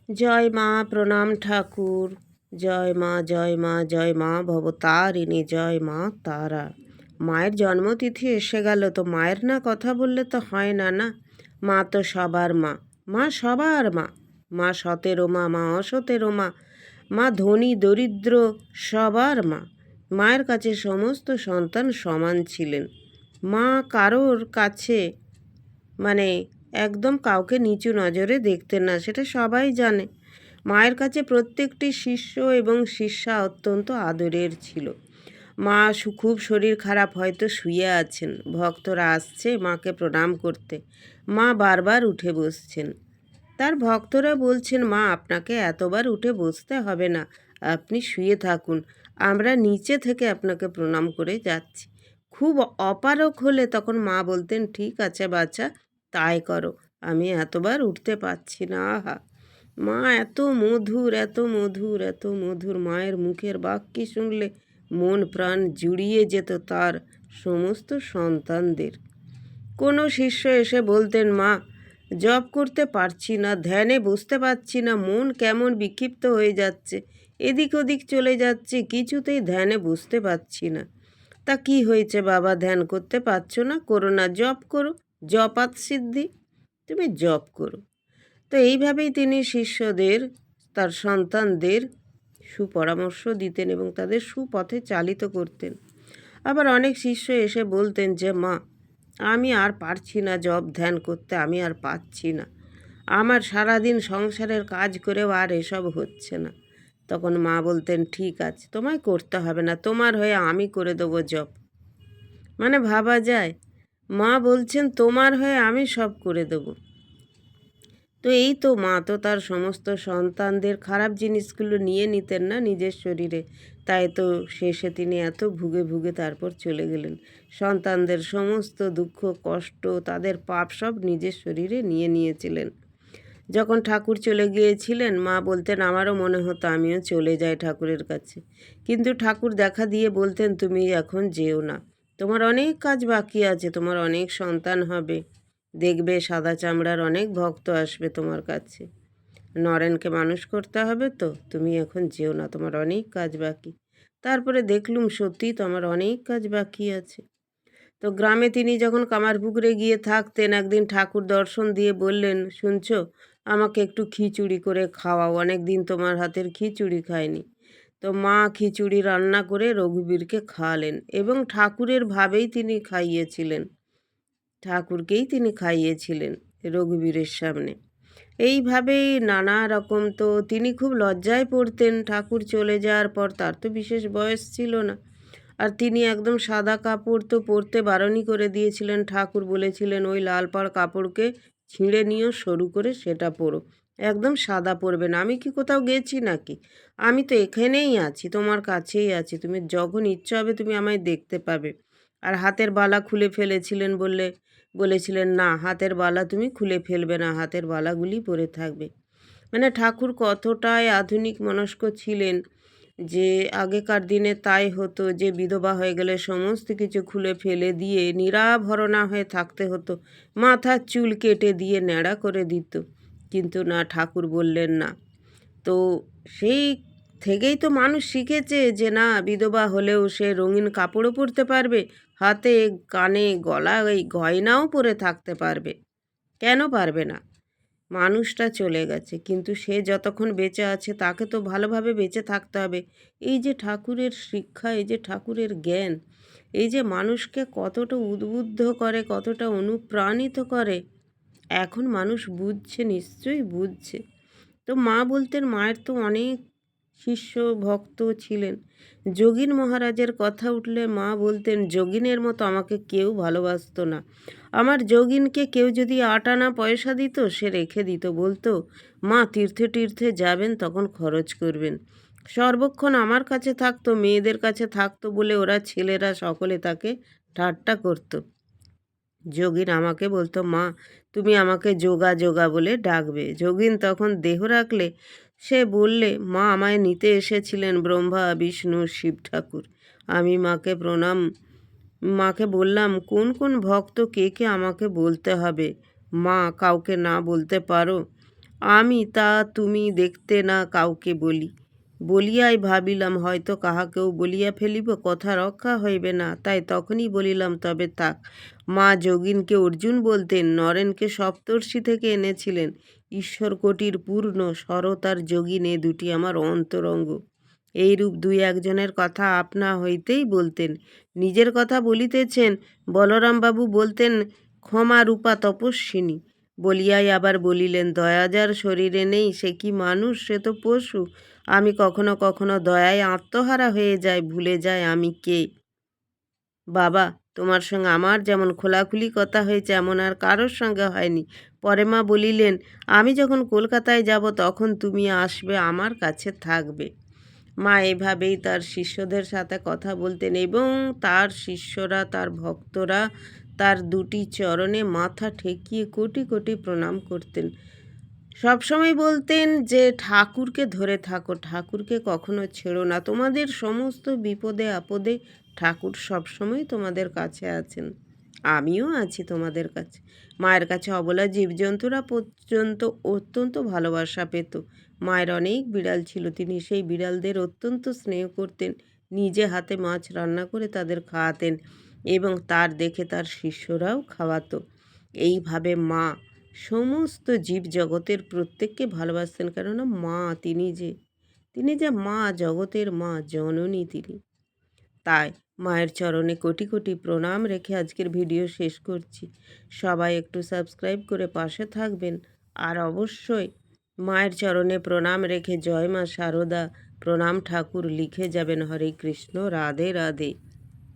জয় মা, প্রণাম ঠাকুর। জয় মা, জয় মা, জয় মা ভবতারিণী, জয় মা তারা। মায়ের জন্মতিথি এসে গেল, তো মায়ের না কথা বললে তো হয় না না। মা তো সবার মা, মা সবার মা। মা সতেরো মা, মা অসতেরো মা, মা ধনী দরিদ্র সবার মা। মায়ের কাছে সমস্ত সন্তান সমান ছিলেন। মা কারোর কাছে মানে একদম কাউকে নিচু নজরে দেখতেন না, সেটা সবাই জানে। মায়ের কাছে প্রত্যেকটি শিষ্য এবং শিষ্যা অত্যন্ত আদরের ছিল। মা খুব শরীর খারাপ, হয়তো শুয়ে আছেন, ভক্তরা আসছে মাকে প্রণাম করতে। মা বারবার উঠে বসছেন। তার ভক্তরা বলছেন, মা আপনাকে এতবার উঠে বসতে হবে না, আপনি শুয়ে থাকুন, আমরা নিচে থেকে আপনাকে প্রণাম করে যাচ্ছি। খুব অপারক হলে তখন মা বলতেন, ঠিক আছে বাচ্চা, তাই করো, আমি এতবার উঠতে পারছি না। আহা, মা এত মধুর, এত মধুর, এত মধুর। মায়ের মুখের বাক্য শুনলে মন প্রাণ জুড়িয়ে যেত তার সমস্ত সন্তানদের। কোনো শিষ্য এসে বলতেন, মা জপ করতে পারছি না, ধ্যানে বসতে পারছি না, মন কেমন বিক্ষিপ্ত হয়ে যাচ্ছে, এদিক ওদিক চলে যাচ্ছে, কিছুতেই ধ্যানে বসতে পারছি না। তা কি হয়েছে বাবা, ধ্যান করতে পারছো না? করো না, জপ করো, জপাত সিদ্ধি, তুমি জপ করো। তো এইভাবেই তিনি শিষ্যদের, তার সন্তানদের সুপরামর্শ দিতেন এবং তাদের সুপথে চালিত করতেন। আবার অনেক শিষ্য এসে বলতেন যে, মা আমি আর পারছি না জপ ধ্যান করতে, আমি আর পারছি না, আমার সারাদিন সংসারের কাজ করেও আর এসব হচ্ছে না। তখন মা বলতেন, ঠিক আছে, তোমায় করতে হবে না, তোমার হয়ে আমি করে দেবো জপ। মানে ভাবা যায়, মা বলছেন তোমার হয়ে আমি সব করে দেবো। তো এই তো, মা তো তার সমস্ত সন্তানদের খারাপ জিনিসগুলো নিয়ে নিতেন না নিজের শরীরে, তাই তো শেষে তিনি এত ভুগে ভুগে তারপর চলে গেলেন। সন্তানদের সমস্ত দুঃখ কষ্ট, তাদের পাপ সব নিজের শরীরে নিয়ে নিয়েছিলেন। যখন ঠাকুর চলে গিয়েছিলেন, মা বলতেন, আমারও মনে হতো আমিও চলে যাই ঠাকুরের কাছে, কিন্তু ঠাকুর দেখা দিয়ে বলতেন, তুমি এখন যেও না, তোমার অনেক কাজ বাকি আছে, তোমার অনেক সন্তান হবে, দেখবে সাদা চামড়ার অনেক ভক্ত আসবে তোমার কাছে, নরেনকে মানুষ করতে হবে, তো তুমি এখন যেও না, তোমার অনেক কাজ বাকি। তারপরে দেখলুম সত্যিই তো আমার অনেক কাজ বাকি আছে। তো গ্রামে তিনি যখন কামারপুকুরে গিয়ে থাকতেন, একদিন ঠাকুর দর্শন দিয়ে বললেন, শুনছো, আমাকে একটু খিচুড়ি করে খাওয়াও, অনেক দিন তোমার হাতের খিচুড়ি খায়নি। তো মা খিচুড়ি রান্না করে রঘুবীরকে খাওয়ালেন এবং ঠাকুরের ভাবেই তিনি খাইয়েছিলেন, ঠাকুরকেই তিনি খাইয়েছিলেন রঘুবীরের সামনে। এইভাবেই নানা রকম, তো তিনি খুব লজ্জায় পড়তেন ঠাকুর চলে যাওয়ার পর, তার তো বিশেষ বয়স ছিল না। আর তিনি একদম সাদা কাপড় তো পরতে বারণই করে দিয়েছিলেন, ঠাকুর বলেছিলেন ওই লাল পাড় কাপড়কে ছিঁড়ে নিও, সরু করে সেটা পরো, একদম সাদা পরবে না। আমি কি কোথাও গেছি নাকি? আমি তো এখানেই আছি, তোমার কাছেই আছি, তুমি যখন ইচ্ছা হবে তুমি আমায় দেখতে পাবে। আর হাতের বালা খুলে ফেলেছিলেন বলেছিলেন, না হাতের বালা তুমি খুলে ফেলবে না, হাতের বালাগুলি পরে থাকবে। মানে ঠাকুর কতটাই আধুনিক মনস্ক ছিলেন যে আগেকার দিনে তাই হতো যে বিধবা হয়ে গেলে সমস্ত কিছু খুলে ফেলে দিয়ে নিরাভরণা হয়ে থাকতে হতো, মাথার চুল কেটে দিয়ে ন্যাড়া করে দিত। কিন্তু না, ঠাকুর বললেন না। তো সেই থেকেই তো মানুষ শিখেছে যে না, বিধবা হলেও সে রঙিন কাপড়ও পরতে পারবে, হাতে কানে গলায় এই গয়নাও পরে থাকতে পারবে। কেন পারবে না? মানুষটা চলে গেছে, কিন্তু সে যতক্ষণ বেঁচে আছে তাকে তো ভালোভাবে বেঁচে থাকতে হবে। এই যে ঠাকুরের শিক্ষা, এই যে ঠাকুরের জ্ঞান, এই যে মানুষকে কতটা উদ্বুদ্ধ করে, কতটা অনুপ্রাণিত করে, এখন মানুষ বুঝছে, নিশ্চয়ই বুঝছে। তো মা বলতেন, মায়ের তো অনেক শিষ্য ভক্ত ছিলেন। যোগীন মহারাজের কথা উঠলে মা বলতেন, যোগিনের মতো আমাকে কেউ ভালোবাসতো না। আমার যোগিনকে কেউ যদি ৮ আনা পয়সা দিত, সে রেখে দিত, বলতো, মা তীর্থে তীর্থে যাবেন তখন খরচ করবেন। সর্বক্ষণ আমার কাছে থাকতো, মেয়েদের কাছে থাকতো বলে ওরা ছেলেরা সকলে তাকে ঠাট্টা করতো। যোগিন আমাকে বলতো, মা তুমি আমাকে যোগা যোগা বলে ডাকবে। যোগিন তখন দেহ রাখলে সে বললে, মা আমায় নিতে এসেছিলেন ব্রহ্মা বিষ্ণু শিব ঠাকুর। আমি মাকে বললাম, কোন কোন ভক্ত কে কে আমাকে বলতে হবে? মা কাউকে না বলতে পারো? আমি তা তুমি দেখতে না কাউকে বলি। বলিয়াই ভাবিলাম হয়তো কাহাকেও বলিয়া ফেলিব, কথা রক্ষা হইবে না, তাই তখনই বলিলাম তবে থাক। মা যোগিনকে অর্জুন বলতেন, নরেনকে সপ্তর্ষি থেকে এনেছিলেন। ঈশ্বরকোটির পূর্ণ সরতার যোগিন, এ দুটি আমার অন্তরঙ্গ। এইরূপ দুই একজনের কথা আপনা হইতেই বলতেন। নিজের কথা বলিতেছেন, বলরামবাবু বলতেন ক্ষমা রূপা তপস্বিনী। বলিয়াই আবার বলিলেন, দয়া যার শরীরে নেই সে কি মানুষ, সে তো পশু। আমি কখনো কখনো দয়ায় আত্মহারা হয়ে যাই, ভুলে যায় আমি কে। বাবা, তোমার সঙ্গে আমার যেমন খোলাখুলি কথা হয়েছে এমন আর কারোর সঙ্গে হয়নি। পরে মা বলিলেন, আমি যখন কলকাতায় যাব তখন তুমি আসবে, আমার কাছে থাকবে। মা এভাবেই তার শিষ্যদের সাথে কথা বলতেন এবং তার শিষ্যরা, তার ভক্তরা তার দুটি চরণে মাথা ঠেকিয়ে কোটি কোটি প্রণাম করতেন। সবসময় বলতেন যে ঠাকুরকে ধরে থাকো, ঠাকুরকে কখনো ছেড়ো না, তোমাদের সমস্ত বিপদে আপদে ঠাকুর সবসময় তোমাদের কাছে আছেন। আমিও আছি তোমাদের কাছে। মায়ের কাছে অবলা জীবজন্তুরা পর্যন্ত অত্যন্ত ভালোবাসা পেত। মায়ের অনেক বিড়াল ছিল, তিনি সেই বিড়ালদের অত্যন্ত স্নেহ করতেন। নিজে হাতে মাছ রান্না করে তাদের খাওয়াতেন এবং তার দেখে তার শিষ্যরাও খাওয়াতো। এইভাবে মা সমস্ত জীব জগতের প্রত্যেককে ভালোবাসতেন, কেননা মা তিনি যে মা, জগতের মা, জননী তিনি। তাই মায়ের চরণে কোটি কোটি প্রণাম রেখে আজকের ভিডিও শেষ করছি। সবাই একটু সাবস্ক্রাইব করে পাশে থাকবেন। আর অবশ্যই মায়ের চরণে প্রণাম রেখে জয় মা শারদা, প্রণাম ঠাকুর লিখে যাবেন। হরে কৃষ্ণ, রাধে রাধে।